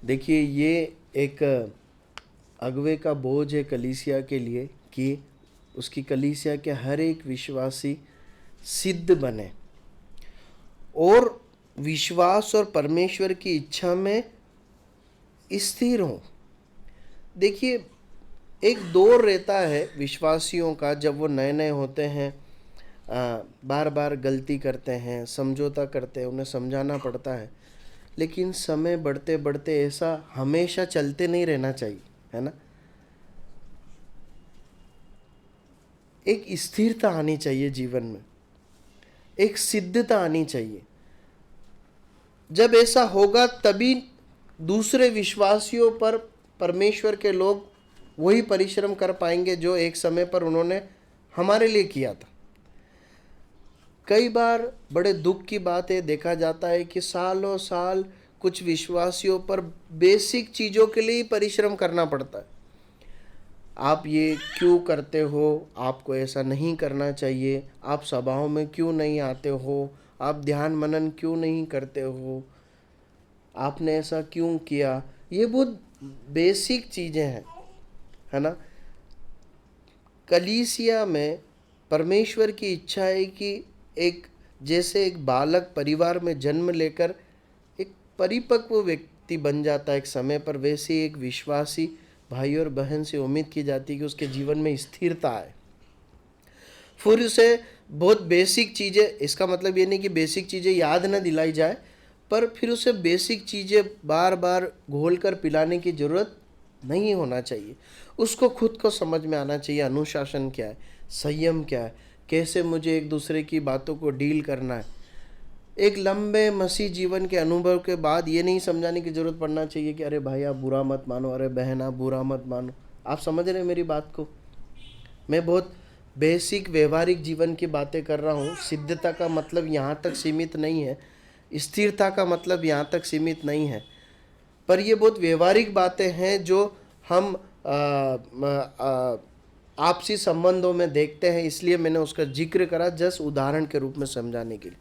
देखिए, ये एक अगुवे का बोझ है कलीसिया के लिए कि उसकी कलीसिया के हर एक विश्वासी सिद्ध बने और विश्वास और परमेश्वर की इच्छा में स्थिर हो। देखिए, एक दौर रहता है विश्वासियों का, जब वो नए नए होते हैं, बार बार गलती करते हैं, समझौता करते हैं, उन्हें समझाना पड़ता है। लेकिन समय बढ़ते बढ़ते ऐसा हमेशा चलते नहीं रहना चाहिए, है ना। एक स्थिरता आनी चाहिए जीवन में, एक सिद्धता आनी चाहिए। जब ऐसा होगा तभी दूसरे विश्वासियों पर परमेश्वर के लोग वही परिश्रम कर पाएंगे जो एक समय पर उन्होंने हमारे लिए किया था। कई बार बड़े दुख की बात है, देखा जाता है कि सालों साल कुछ विश्वासियों पर बेसिक चीज़ों के लिए ही परिश्रम करना पड़ता है। आप ये क्यों करते हो, आपको ऐसा नहीं करना चाहिए, आप सभाओं में क्यों नहीं आते हो, आप ध्यान मनन क्यों नहीं करते हो, आपने ऐसा क्यों किया। ये बहुत बेसिक चीज़ें हैं, है ना। कलीसिया में परमेश्वर की इच्छा है कि जैसे एक बालक परिवार में जन्म लेकर एक परिपक्व व्यक्ति बन जाता है एक समय पर, वैसे एक विश्वासी भाई और बहन से उम्मीद की जाती है कि उसके जीवन में स्थिरता है। फिर उसे बहुत बेसिक चीज़ें, इसका मतलब ये नहीं कि बेसिक चीज़ें याद न दिलाई जाए, पर फिर उसे बेसिक चीज़ें बार बार घोल कर पिलाने की ज़रूरत नहीं होना चाहिए। उसको खुद को समझ में आना चाहिए अनुशासन क्या है, संयम क्या है, कैसे मुझे एक दूसरे की बातों को डील करना है। एक लंबे मसीह जीवन के अनुभव के बाद ये नहीं समझाने की ज़रूरत पड़ना चाहिए कि अरे भाई आप बुरा मत मानो, अरे बहन आप बुरा मत मानो। आप समझ रहे हैं मेरी बात को। मैं बहुत बेसिक व्यवहारिक जीवन की बातें कर रहा हूँ। सिद्धता का मतलब यहाँ तक सीमित नहीं है, स्थिरता का मतलब यहाँ तक सीमित नहीं है, पर ये बहुत व्यवहारिक बातें हैं जो हम आपसी संबंधों में देखते हैं। इसलिए मैंने उसका जिक्र करा जस्ट उदाहरण के रूप में समझाने के लिए।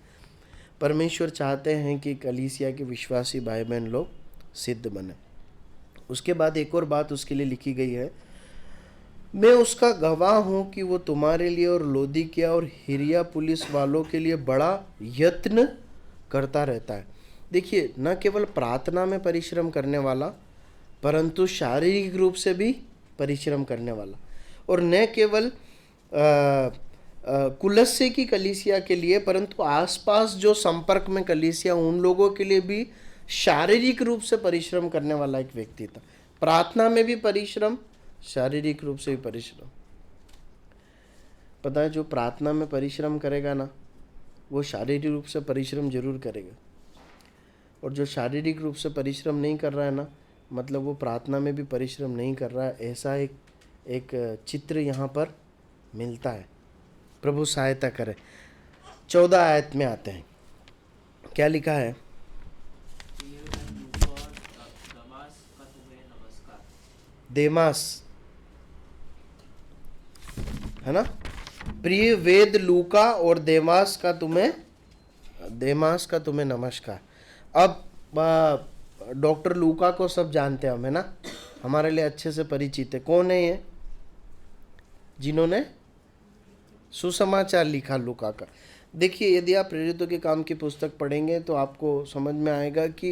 परमेश्वर चाहते हैं कि कलीसिया के विश्वासी भाई बहन लोग सिद्ध बने। उसके बाद एक और बात उसके लिए लिखी गई है, मैं उसका गवाह हूँ कि वो तुम्हारे लिए और लौदीकिया और हिरिया पुलिस वालों के लिए बड़ा यत्न करता रहता है। देखिए, न केवल प्रार्थना में परिश्रम करने वाला, परंतु शारीरिक रूप से भी परिश्रम करने वाला, और न केवल कुलस्से की कलीसिया के लिए, परंतु आसपास जो संपर्क में कलीसिया उन लोगों के लिए भी शारीरिक रूप से परिश्रम करने वाला एक व्यक्ति था। प्रार्थना में भी परिश्रम, शारीरिक रूप से भी परिश्रम। पता है, जो प्रार्थना में परिश्रम करेगा ना, वो शारीरिक रूप से परिश्रम जरूर करेगा, और जो शारीरिक रूप से परिश्रम नहीं कर रहा है ना, मतलब वो प्रार्थना में भी परिश्रम नहीं कर रहा है। ऐसा एक चित्र यहाँ पर मिलता है। प्रभु सहायता करे। 14 आयत में आते हैं, क्या लिखा है? देमास, है ना। प्रिय वेद लूका और देमास का तुम्हें नमस्कार। अब डॉक्टर लूका को सब जानते हैं हम, है ना, हमारे लिए अच्छे से परिचित है। कौन है ये? जिन्होंने सुसमाचार लिखा लूका का। देखिए, यदि आप प्रेरितों के काम की पुस्तक पढ़ेंगे तो आपको समझ में आएगा कि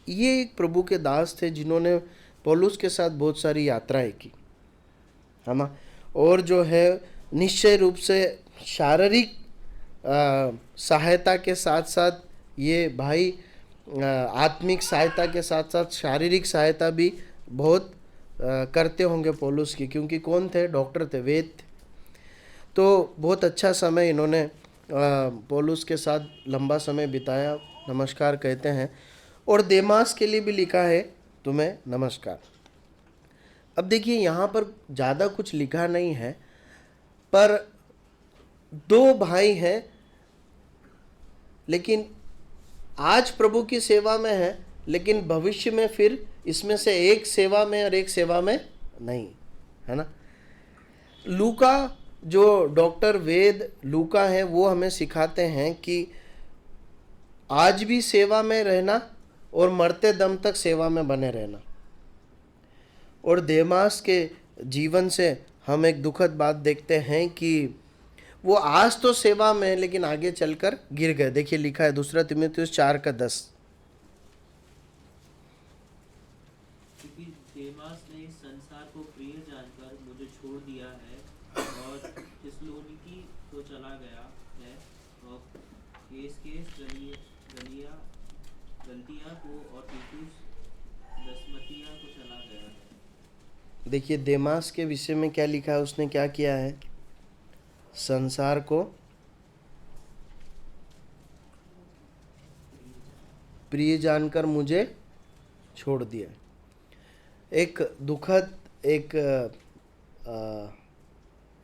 ये एक प्रभु के दास थे जिन्होंने पौलुस के साथ बहुत सारी यात्राएं की, है ना, और जो है निश्चय रूप से शारीरिक सहायता के साथ साथ ये भाई आत्मिक सहायता के साथ साथ शारीरिक सहायता भी बहुत करते होंगे पौलुस की, क्योंकि कौन थे? डॉक्टर थे, वेद थे। तो बहुत अच्छा समय इन्होंने पौलुस के साथ लंबा समय बिताया, नमस्कार कहते हैं। और देमास के लिए भी लिखा है तुम्हें नमस्कार। अब देखिए, यहाँ पर ज़्यादा कुछ लिखा नहीं है, पर 2 भाई हैं, लेकिन आज प्रभु की सेवा में है, लेकिन भविष्य में फिर इसमें से एक सेवा में और एक सेवा में नहीं, है ना। लूका, जो डॉक्टर वेद लूका है, वो हमें सिखाते हैं कि आज भी सेवा में रहना और मरते दम तक सेवा में बने रहना। और देमास के जीवन से हम एक दुखद बात देखते हैं कि वो आज तो सेवा में है लेकिन आगे चलकर गिर गए। देखिए लिखा है 2 तीमुथियुस 4:10। क्योंकि देमास ने इस संसार को प्रिय जानकर मुझे छोड़ दिया है और थिस्सलुनीकि को चला गया है और गलतिया को और तीतुस दसमतिया को चला गया है। देखिए देमास के विषय में क्या लिखा है, उसने क्या किया है, संसार को प्रिय जानकर मुझे छोड़ दिया। एक दुखद एक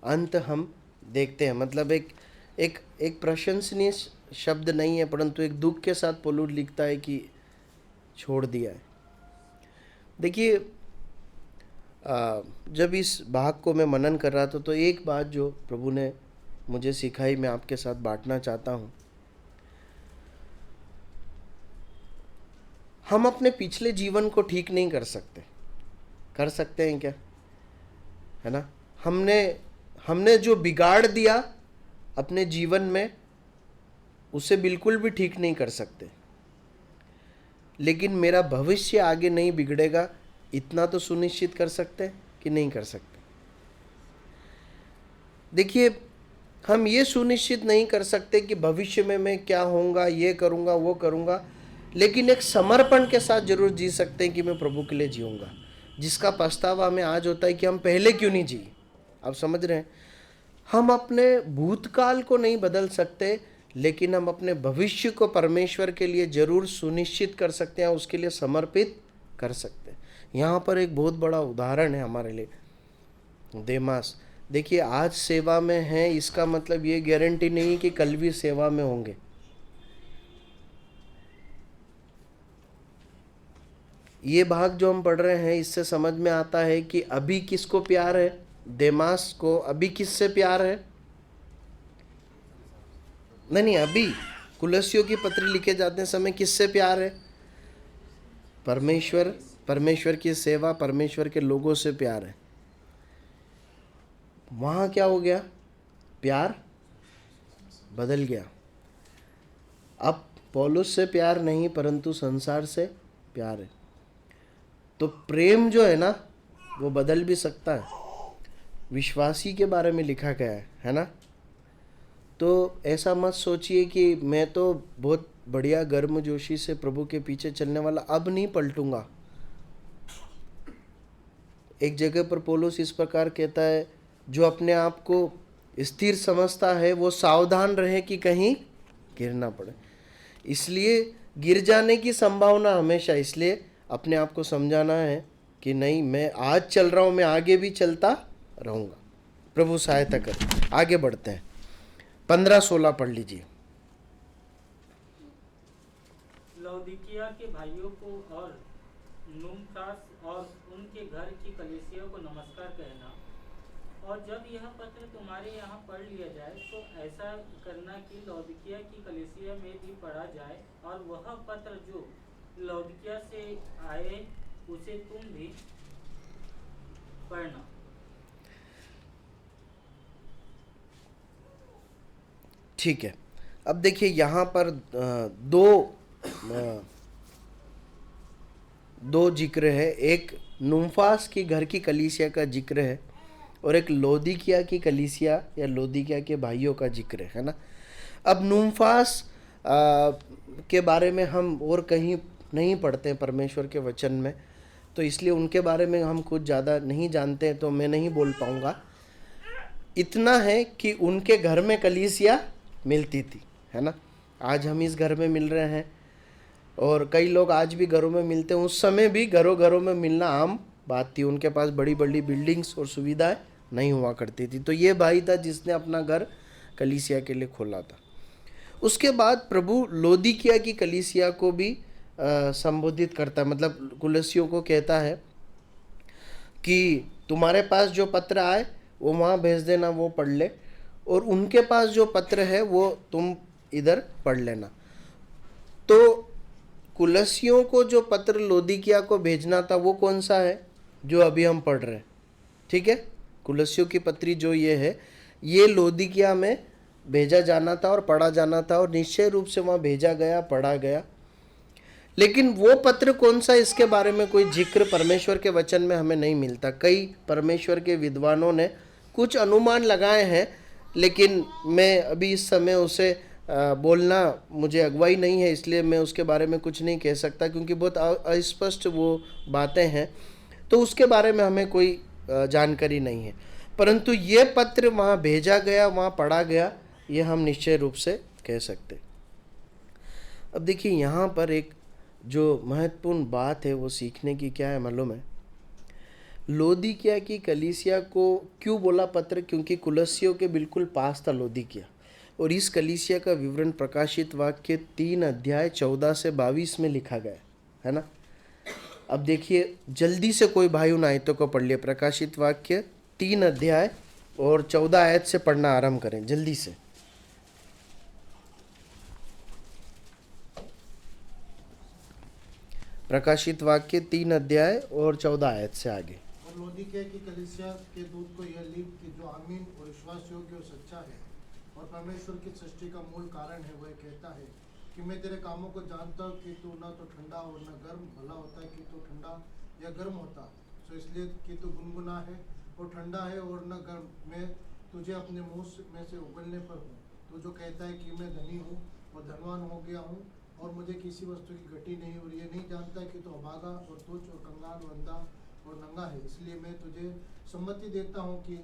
अंत हम देखते हैं। मतलब एक प्रशंसनीय शब्द नहीं है, परंतु एक दुख के साथ पौलुस लिखता है कि छोड़ दिया है। देखिए जब इस भाग को मैं मनन कर रहा था तो एक बात जो प्रभु ने मुझे सिखाई मैं आपके साथ बांटना चाहता हूँ। हम अपने पिछले जीवन को ठीक नहीं कर सकते हैं क्या, है ना। हमने जो बिगाड़ दिया अपने जीवन में उसे बिल्कुल भी ठीक नहीं कर सकते, लेकिन मेरा भविष्य आगे नहीं बिगड़ेगा इतना तो सुनिश्चित कर सकते हैं कि नहीं कर सकते। देखिए हम ये सुनिश्चित नहीं कर सकते कि भविष्य में मैं क्या होऊंगा, ये करूंगा वो करूंगा, लेकिन एक समर्पण के साथ जरूर जी सकते हैं कि मैं प्रभु के लिए जीऊंगा, जिसका पछतावा हमें आज होता है कि हम पहले क्यों नहीं जी। आप समझ रहे हैं, हम अपने भूतकाल को नहीं बदल सकते, लेकिन हम अपने भविष्य को परमेश्वर के लिए जरूर सुनिश्चित कर सकते हैं, उसके लिए समर्पित कर सकते हैं। यहाँ पर एक बहुत बड़ा उदाहरण है हमारे लिए देमास। देखिए आज सेवा में है, इसका मतलब ये गारंटी नहीं कि कल भी सेवा में होंगे। ये भाग जो हम पढ़ रहे हैं इससे समझ में आता है कि अभी किसको प्यार है, देमास को अभी किससे प्यार है। नहीं, अभी कुलस्सियों की पत्री लिखे जाते समय किससे प्यार है, परमेश्वर की सेवा, परमेश्वर के लोगों से प्यार है। वहां क्या हो गया, प्यार बदल गया। अब पौलुस से प्यार नहीं परंतु संसार से प्यार है। तो प्रेम जो है ना वो बदल भी सकता है। विश्वासी के बारे में लिखा गया है ना। तो ऐसा मत सोचिए कि मैं तो बहुत बढ़िया गर्मजोशी से प्रभु के पीछे चलने वाला, अब नहीं पलटूंगा। एक जगह पर पौलुस इस प्रकार कहता है, जो अपने आप को स्थिर समझता है वो सावधान रहे कि कहीं गिर ना पड़े। इसलिए गिर जाने की संभावना हमेशा, इसलिए अपने आप को समझाना है कि नहीं, मैं आज चल रहा हूं, मैं आगे भी चलता रहूंगा। प्रभु सहायता कर। आगे बढ़ते हैं, 15-16 पढ़ लीजिए। लौदीकिया के भाइयों को और नुमफास और उनके घर की कलीसिया को नमस्कार कहना, और जब यह पत्र तुम्हारे यहाँ पढ़ लिया जाए तो ऐसा करना कि लौदीकिया की कलीसिया में भी पढ़ा जाए, और वह पत्र जो लौदीकिया से आए उसे तुम भी पढ़ना। ठीक है। अब देखिए यहाँ पर दो जिक्र है। एक नुमफास की घर की कलीसिया का जिक्र है और एक लौदीकिया की कलीसिया या लौदीकिया के भाइयों का जिक्र है ना। अब नुमफास के बारे में हम और कहीं नहीं पढ़ते हैं परमेश्वर के वचन में, तो इसलिए उनके बारे में हम कुछ ज़्यादा नहीं जानते हैं, तो मैं नहीं बोल पाऊँगा। इतना है कि उनके घर में कलीसिया मिलती थी, है ना। आज हम इस घर में मिल रहे हैं और कई लोग आज भी घरों में मिलते हैं। उस समय भी घरों में मिलना आम बात थी। उनके पास बड़ी बड़ी बिल्डिंग्स और सुविधाएं नहीं हुआ करती थी। तो ये भाई था जिसने अपना घर कलीसिया के लिए खोला था। उसके बाद प्रभु लौदीकिया की कलीसिया को भी संबोधित करता है, मतलब कुलस्सियों को कहता है कि तुम्हारे पास जो पत्र आए वो वहाँ भेज देना, वो पढ़ ले, और उनके पास जो पत्र है वो तुम इधर पढ़ लेना। तो कुलसियों को जो पत्र लौदीकिया को भेजना था वो कौन सा है, जो अभी हम पढ़ रहे हैं, ठीक है। कुलसियों की पत्री जो ये है, ये लौदीकिया में भेजा जाना था और पढ़ा जाना था, और निश्चय रूप से वहाँ भेजा गया, पढ़ा गया। लेकिन वो पत्र कौन सा, इसके बारे में कोई जिक्र परमेश्वर के वचन में हमें नहीं मिलता। कई परमेश्वर के विद्वानों ने कुछ अनुमान लगाए हैं, लेकिन मैं अभी इस समय उसे बोलना मुझे अगुवाई नहीं है, इसलिए मैं उसके बारे में कुछ नहीं कह सकता, क्योंकि बहुत अस्पष्ट वो बातें हैं, तो उसके बारे में हमें कोई जानकारी नहीं है। परंतु ये पत्र वहाँ भेजा गया, वहाँ पढ़ा गया, ये हम निश्चय रूप से कह सकते। अब देखिए यहाँ पर एक जो महत्वपूर्ण बात है वो सीखने की क्या है मालूम है। लौदीकिया की कलीसिया को क्यों बोला पत्र, क्योंकि कुलसियों के बिल्कुल पास था लौदीकिया, और इस कलीसिया का विवरण प्रकाशित वाक्य 3 अध्याय 14 से 22 में लिखा गया है ना। अब देखिए जल्दी से कोई भाई उन आयतों को पढ़ लिया। प्रकाशित वाक्य 3 अध्याय और 14 आयत से पढ़ना आरंभ करें जल्दी से। प्रकाशित वाक्य 3 अध्याय और 14 आयत से आगे। और लौदीकिया की कलीसिया के दूत को यह लिख कि जो आमीन और विश्वास योग्य और सच्चा है और परमेश्वर की सृष्टि का मूल कारण है, वह कहता है कि मैं तेरे कामों को जानता हूँ कि तू ना तो ठंडा और न गर्म। भला होता है कि तू ठंडा या गर्म होता, सो इसलिए कि तू गुनगुना है और ठंडा है और न गर्म। मैं तुझे अपने मुंह में से उगलने पर हूँ। तू जो कहता है कि मैं धनी हूँ और धनवान हो गया हूँ और मुझे किसी वस्तु की घटी नहीं, और ये नहीं जानता कि तू अभागा और तुच्छ और कंगाल और अंधा और नंगा है। इसलिए मैं तुझे सम्मति देता हूँ कि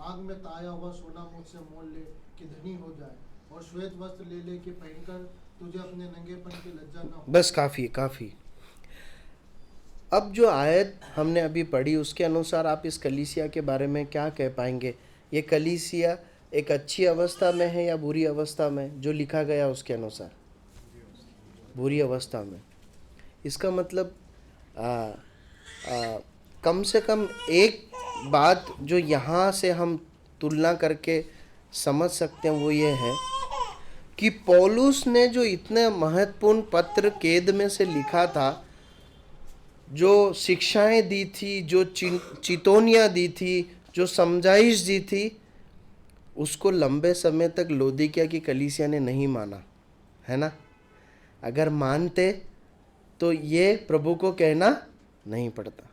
आग में ताया हुआ सोना मुझसे मोल ले कि धनी हो जाए, और श्वेत वस्त्र ले ले कि पहनकर तुझे अपने नंगेपन की लज्जा न हो। बस काफ़ी काफ़ी। अब जो आयत हमने अभी पढ़ी उसके अनुसार आप इस कलीसिया के बारे में क्या कह पाएंगे? ये कलीसिया एक अच्छी अवस्था में है या बुरी अवस्था में? जो लिखा गया उसके अनुसार बुरी अवस्था में। इसका मतलब कम से कम एक बात जो यहाँ से हम तुलना करके समझ सकते हैं वो ये है कि पौलुस ने जो इतने महत्वपूर्ण पत्र कैद में से लिखा था, जो शिक्षाएं दी थी, जो चितौनियाँ दी थी, जो समझाइश दी थी, उसको लंबे समय तक लौदीकिया की कलीसिया ने नहीं माना, है ना। अगर मानते तो ये प्रभु को कहना नहीं पड़ता।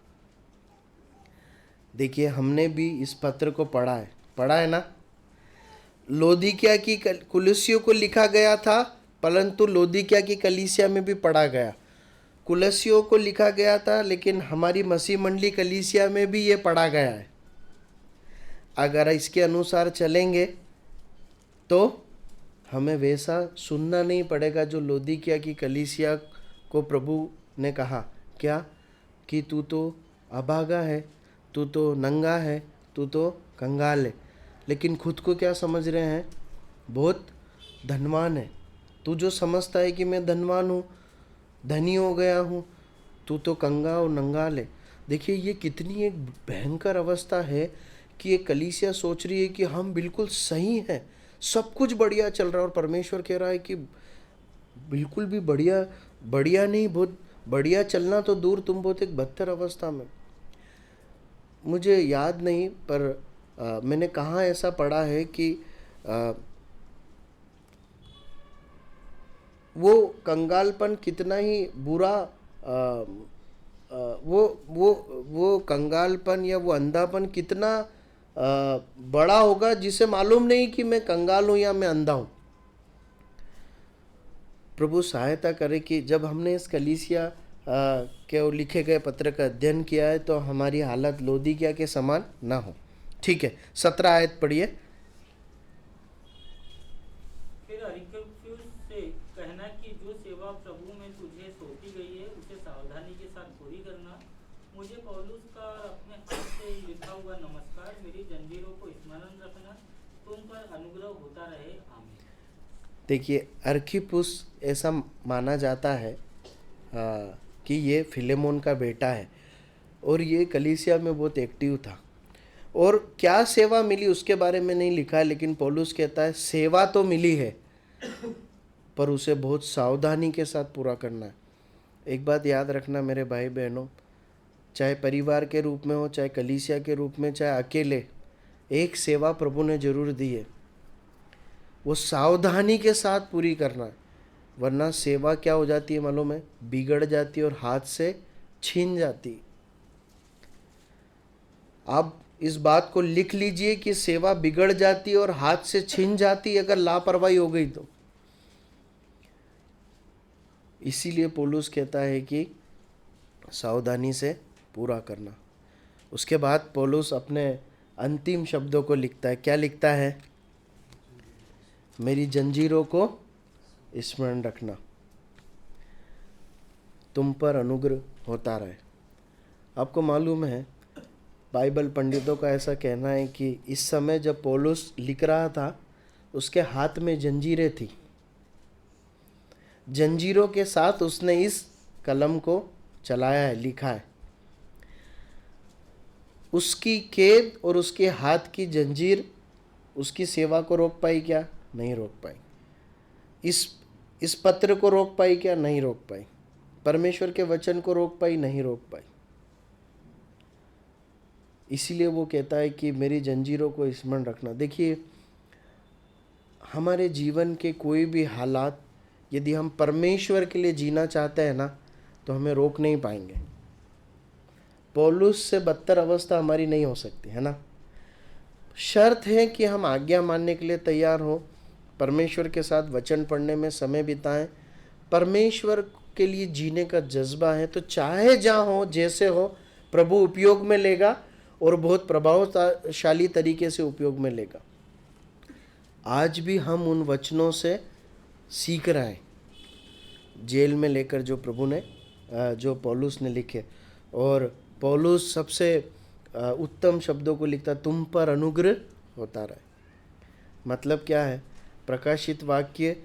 देखिए हमने भी इस पत्र को पढ़ा है ना। लौदीकिया की कुलसियों को लिखा गया था, परंतु लौदीकिया की कलीसिया में भी पढ़ा गया। कुलसियों को लिखा गया था, लेकिन हमारी मसीह मंडली कलीसिया में भी ये पढ़ा गया है। अगर इसके अनुसार चलेंगे तो हमें वैसा सुनना नहीं पड़ेगा जो लौदीकिया की कलीसिया को प्रभु ने कहा, क्या कि तू तो अभागा है, तू तो नंगा है, तू तो कंगाल है, लेकिन खुद को क्या समझ रहे हैं? बहुत धनवान है। तू जो समझता है कि मैं धनवान हूँ, धनी हो गया हूँ, तू तो कंगाल और नंगाल है। देखिए ये कितनी एक भयंकर अवस्था है कि ये कलीसिया सोच रही है कि हम बिल्कुल सही हैं, सब कुछ बढ़िया चल रहा है, और परमेश्वर कह रहा है कि बिल्कुल भी बढ़िया नहीं, बहुत बढ़िया चलना तो दूर, तुम बहुत एक बदतर अवस्था में। मुझे याद नहीं, पर मैंने कहाँ ऐसा पढ़ा है कि वो कंगालपन कितना ही बुरा, वो कंगालपन या वो अंधापन कितना बड़ा होगा, जिसे मालूम नहीं कि मैं कंगाल हूँ या मैं अंधा हूँ। प्रभु सहायता करे कि जब हमने इस कलीसिया के लिखे गए पत्र का अध्ययन किया है तो हमारी हालत लौदीकिया के समान ना हो। ठीक है, 17 आयत पढ़िए। फिर अरिस्तर्खुस से कहना कि जो सेवा प्रभु में तुझे सौंपी गई है उसे सावधानी के साथ पूरी करना। मुझे पौलुस का अपने हाथ से लिखा हुआ नमस्कार, मेरी जंजीरों को स्मरण रखना। तुम पर अनुग्रह होता रहे, आमीन। देखिए अर्खिपुस ऐसा माना जाता है कि ये फिलेमोन का बेटा है और ये कलीसिया में बहुत एक्टिव था। और क्या सेवा मिली उसके बारे में नहीं लिखा है, लेकिन पौलुस कहता है सेवा तो मिली है पर उसे बहुत सावधानी के साथ पूरा करना है। एक बात याद रखना मेरे भाई बहनों, चाहे परिवार के रूप में हो, चाहे कलीसिया के रूप में, चाहे अकेले, एक सेवा प्रभु ने जरूर दी है, वो सावधानी के साथ पूरी करना है। वरना सेवा क्या हो जाती है मालूम है? बिगड़ जाती है और हाथ से छीन जाती है। आप इस बात को लिख लीजिए कि सेवा बिगड़ जाती है और हाथ से छीन जाती है अगर लापरवाही हो गई तो। इसीलिए पौलुस कहता है कि सावधानी से पूरा करना। उसके बाद पौलुस अपने अंतिम शब्दों को लिखता है। क्या लिखता है? मेरी जंजीरों को स्मरण रखना, तुम पर अनुग्रह होता रहे। आपको मालूम है बाइबल पंडितों का ऐसा कहना है कि इस समय जब पौलुस लिख रहा था उसके हाथ में जंजीरें थी। जंजीरों के साथ उसने इस कलम को चलाया है, लिखा है। उसकी कैद और उसके हाथ की जंजीर उसकी सेवा को रोक पाई क्या? नहीं रोक पाई। इस पत्र को रोक पाई क्या? नहीं रोक पाई। परमेश्वर के वचन को रोक पाई? नहीं रोक पाई। इसीलिए वो कहता है कि मेरी जंजीरों को स्मरण रखना। देखिए, हमारे जीवन के कोई भी हालात यदि हम परमेश्वर के लिए जीना चाहते हैं ना, तो हमें रोक नहीं पाएंगे। पौलुस से बदतर अवस्था हमारी नहीं हो सकती है ना। शर्त है कि हम आज्ञा मानने के लिए तैयार हो, परमेश्वर के साथ वचन पढ़ने में समय बिताएं, परमेश्वर के लिए जीने का जज्बा है, तो चाहे जहाँ हो, जैसे हो, प्रभु उपयोग में लेगा और बहुत प्रभावशाली तरीके से उपयोग में लेगा। आज भी हम उन वचनों से सीख रहे हैं, जेल में लेकर जो प्रभु ने, जो पौलुस ने लिखे। और पौलुस सबसे उत्तम शब्दों को लिखता, तुम पर अनुग्रह होता रहे। मतलब क्या है? प्रकाशित वाक्य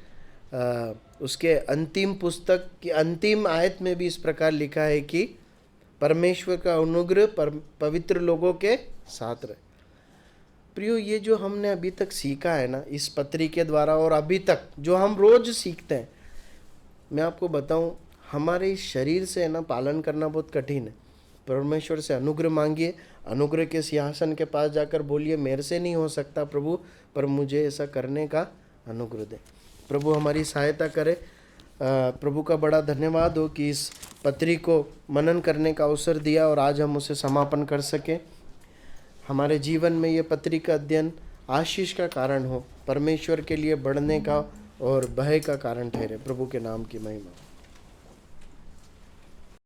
उसके अंतिम पुस्तक की अंतिम आयत में भी इस प्रकार लिखा है कि परमेश्वर का अनुग्रह पवित्र लोगों के साथ रहे। प्रियो, ये जो हमने अभी तक सीखा है ना इस पत्री के द्वारा, और अभी तक जो हम रोज सीखते हैं, मैं आपको बताऊं, हमारे इस शरीर से ना पालन करना बहुत कठिन है। परमेश्वर से अनुग्रह मांगिए, अनुग्रह के सिंहासन के पास जाकर बोलिए, मेरे से नहीं हो सकता प्रभु, पर मुझे ऐसा करने का अनुग्रह दे। प्रभु हमारी सहायता करे। प्रभु का बड़ा धन्यवाद हो कि इस पत्री को मनन करने का अवसर दिया और आज हम उसे समापन कर सकें। हमारे जीवन में ये पत्री का अध्ययन आशीष का कारण हो, परमेश्वर के लिए बढ़ने का और भय का कारण ठहरे। प्रभु के नाम की महिमा।